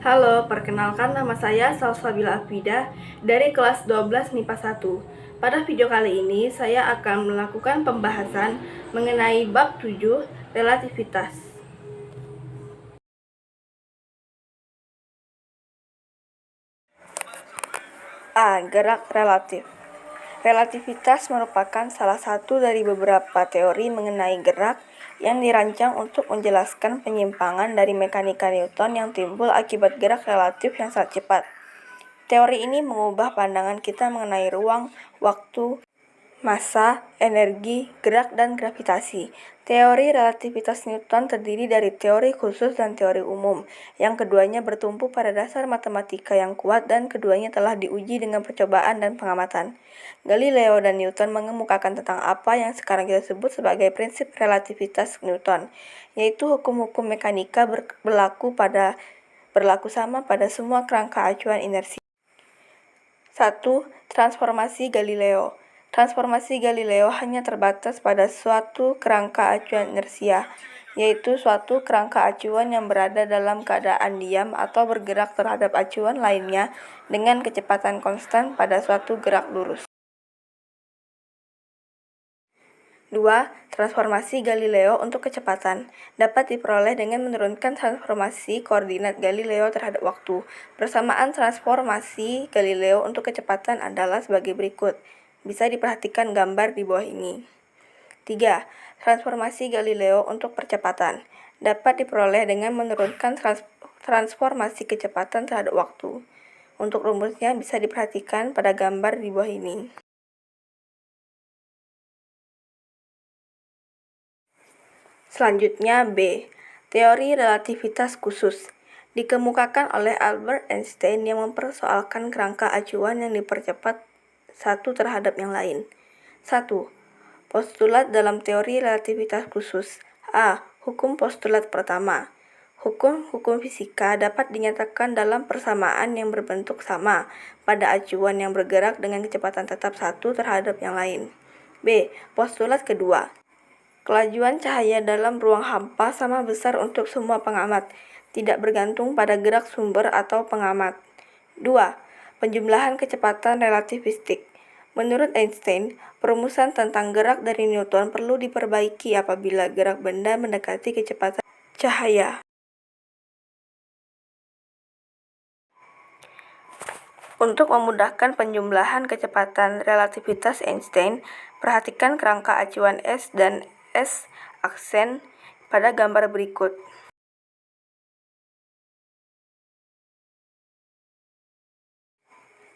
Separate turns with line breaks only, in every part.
Halo, perkenalkan nama saya Salsabila Afida dari kelas 12 MIPA 1. Pada video kali ini saya akan melakukan pembahasan mengenai bab 7 relativitas. A. Gerak relatif. Relativitas merupakan salah satu dari beberapa teori mengenai gerak yang dirancang untuk menjelaskan penyimpangan dari mekanika Newton yang timbul akibat gerak relatif yang sangat cepat. Teori ini mengubah pandangan kita mengenai ruang, waktu, massa, energi, gerak, dan gravitasi. Teori relativitas Newton terdiri dari teori khusus dan teori umum. Yang keduanya bertumpu pada dasar matematika yang kuat dan keduanya telah diuji dengan percobaan dan pengamatan. Galileo dan Newton mengemukakan tentang apa yang sekarang kita sebut sebagai prinsip relativitas Newton, yaitu hukum-hukum mekanika berlaku sama pada semua kerangka acuan inersia. 1. Transformasi Galileo. Transformasi Galileo hanya terbatas pada suatu kerangka acuan inersia, yaitu suatu kerangka acuan yang berada dalam keadaan diam atau bergerak terhadap acuan lainnya dengan kecepatan konstan pada suatu gerak lurus. 2. Transformasi Galileo untuk kecepatan dapat diperoleh dengan menurunkan transformasi koordinat Galileo terhadap waktu. Persamaan transformasi Galileo untuk kecepatan adalah sebagai berikut. Bisa diperhatikan gambar di bawah ini. 3. Transformasi Galileo untuk percepatan dapat diperoleh dengan menurunkan transformasi kecepatan terhadap waktu. Untuk rumusnya bisa diperhatikan pada gambar di bawah ini. Selanjutnya B. Teori relativitas khusus dikemukakan oleh Albert Einstein yang mempersoalkan kerangka acuan yang dipercepat satu terhadap yang lain. 1. Postulat dalam teori relativitas khusus. A. Hukum postulat pertama. Hukum-hukum fisika dapat dinyatakan dalam persamaan yang berbentuk sama pada acuan yang bergerak dengan kecepatan tetap satu terhadap yang lain. B. Postulat kedua. Kelajuan cahaya dalam ruang hampa sama besar untuk semua pengamat, tidak bergantung pada gerak sumber atau pengamat. 2. Penjumlahan kecepatan relativistik. Menurut Einstein, perumusan tentang gerak dari Newton perlu diperbaiki apabila gerak benda mendekati kecepatan cahaya. Untuk memudahkan penjumlahan kecepatan relativitas Einstein, perhatikan kerangka acuan S dan S aksen pada gambar berikut.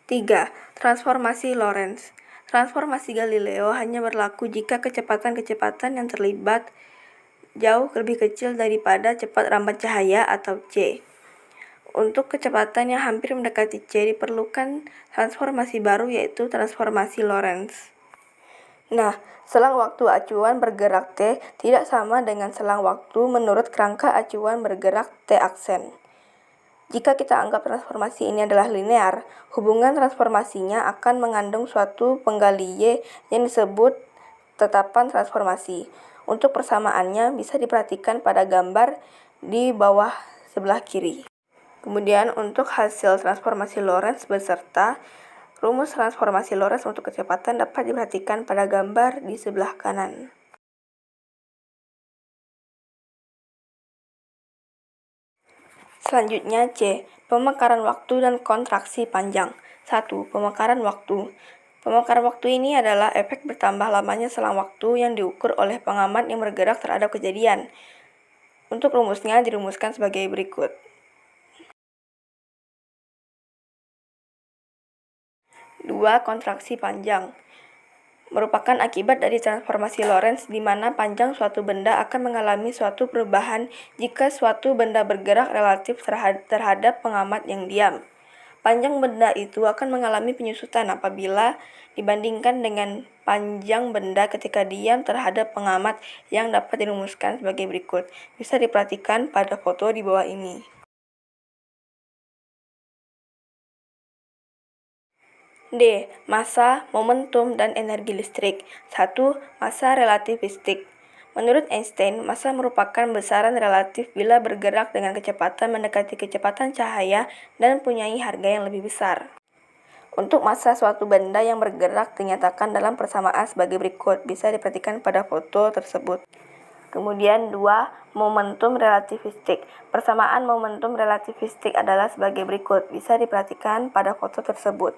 Tiga. Transformasi Lorentz. Transformasi Galileo hanya berlaku jika kecepatan-kecepatan yang terlibat jauh lebih kecil daripada cepat rambat cahaya atau c. Untuk kecepatan yang hampir mendekati c diperlukan transformasi baru yaitu transformasi Lorentz. Nah, selang waktu acuan bergerak T tidak sama dengan selang waktu menurut kerangka acuan bergerak T aksen. Jika kita anggap transformasi ini adalah linear, hubungan transformasinya akan mengandung suatu penggali Y yang disebut tetapan transformasi. Untuk persamaannya bisa diperhatikan pada gambar di bawah sebelah kiri. Kemudian untuk hasil transformasi Lorentz beserta rumus transformasi Lorentz untuk kecepatan dapat diperhatikan pada gambar di sebelah kanan. Selanjutnya C. Pemekaran waktu dan kontraksi panjang. 1. Pemekaran waktu. Pemekaran waktu ini adalah efek bertambah lamanya selang waktu yang diukur oleh pengamat yang bergerak terhadap kejadian. Untuk rumusnya dirumuskan sebagai berikut. 2. Kontraksi panjang merupakan akibat dari transformasi Lorentz di mana panjang suatu benda akan mengalami suatu perubahan jika suatu benda bergerak relatif terhadap pengamat yang diam. Panjang benda itu akan mengalami penyusutan apabila dibandingkan dengan panjang benda ketika diam terhadap pengamat yang dapat dirumuskan sebagai berikut. Bisa diperhatikan pada foto di bawah ini. D. Massa, momentum, dan energi listrik. 1. Massa relativistik Menurut Einstein, massa merupakan besaran relatif bila bergerak dengan kecepatan mendekati kecepatan cahaya dan mempunyai harga yang lebih besar. Untuk massa suatu benda yang bergerak dinyatakan dalam persamaan sebagai berikut, bisa diperhatikan pada foto tersebut. Kemudian 2. Momentum relativistik. Persamaan momentum relativistik adalah sebagai berikut, bisa diperhatikan pada foto tersebut.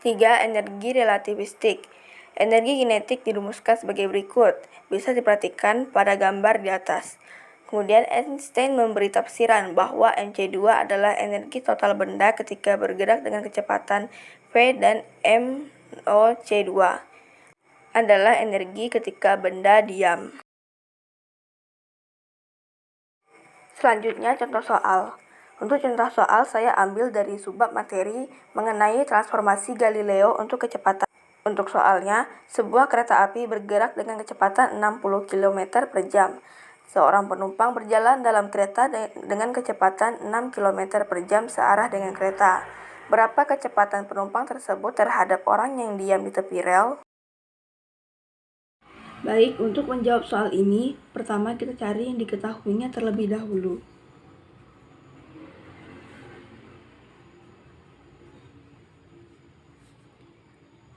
3. Energi relativistik. Energi kinetik dirumuskan sebagai berikut, bisa diperhatikan pada gambar di atas. Kemudian Einstein memberi tafsiran bahwa mc2 adalah energi total benda ketika bergerak dengan kecepatan v dan mOc2 adalah energi ketika benda diam. Selanjutnya contoh soal. Untuk contoh soal saya ambil dari subbab materi mengenai transformasi Galileo untuk kecepatan. Untuk soalnya, sebuah kereta api bergerak dengan kecepatan 60 km per jam. Seorang penumpang berjalan dalam kereta dengan kecepatan 6 km per jam searah dengan kereta. Berapa kecepatan penumpang tersebut terhadap orang yang diam di tepi rel? Baik, untuk menjawab soal ini, pertama kita cari yang diketahuinya terlebih dahulu.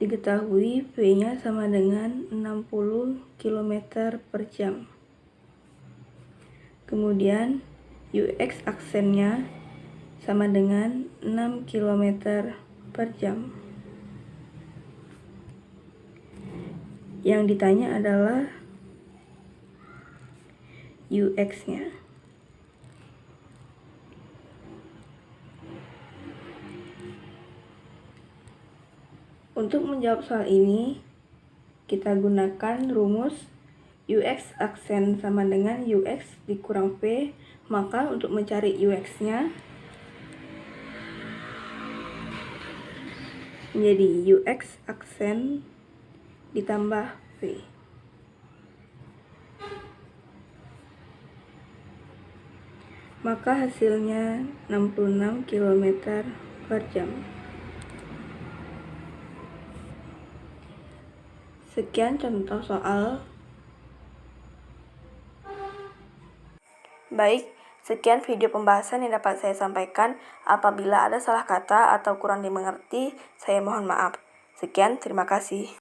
Diketahui V-nya sama dengan 60 km per jam. Kemudian UX aksennya sama dengan 6 km per jam. Yang ditanya adalah UX-nya. Untuk menjawab soal ini, kita gunakan rumus UX aksen sama dengan UX dikurang V. Maka untuk mencari UX-nya menjadi UX aksen ditambah V. Maka hasilnya 66 km per jam. Sekian contoh soal. Baik, sekian video pembahasan yang dapat saya sampaikan. Apabila ada salah kata atau kurang dimengerti, saya mohon maaf. Sekian, terima kasih.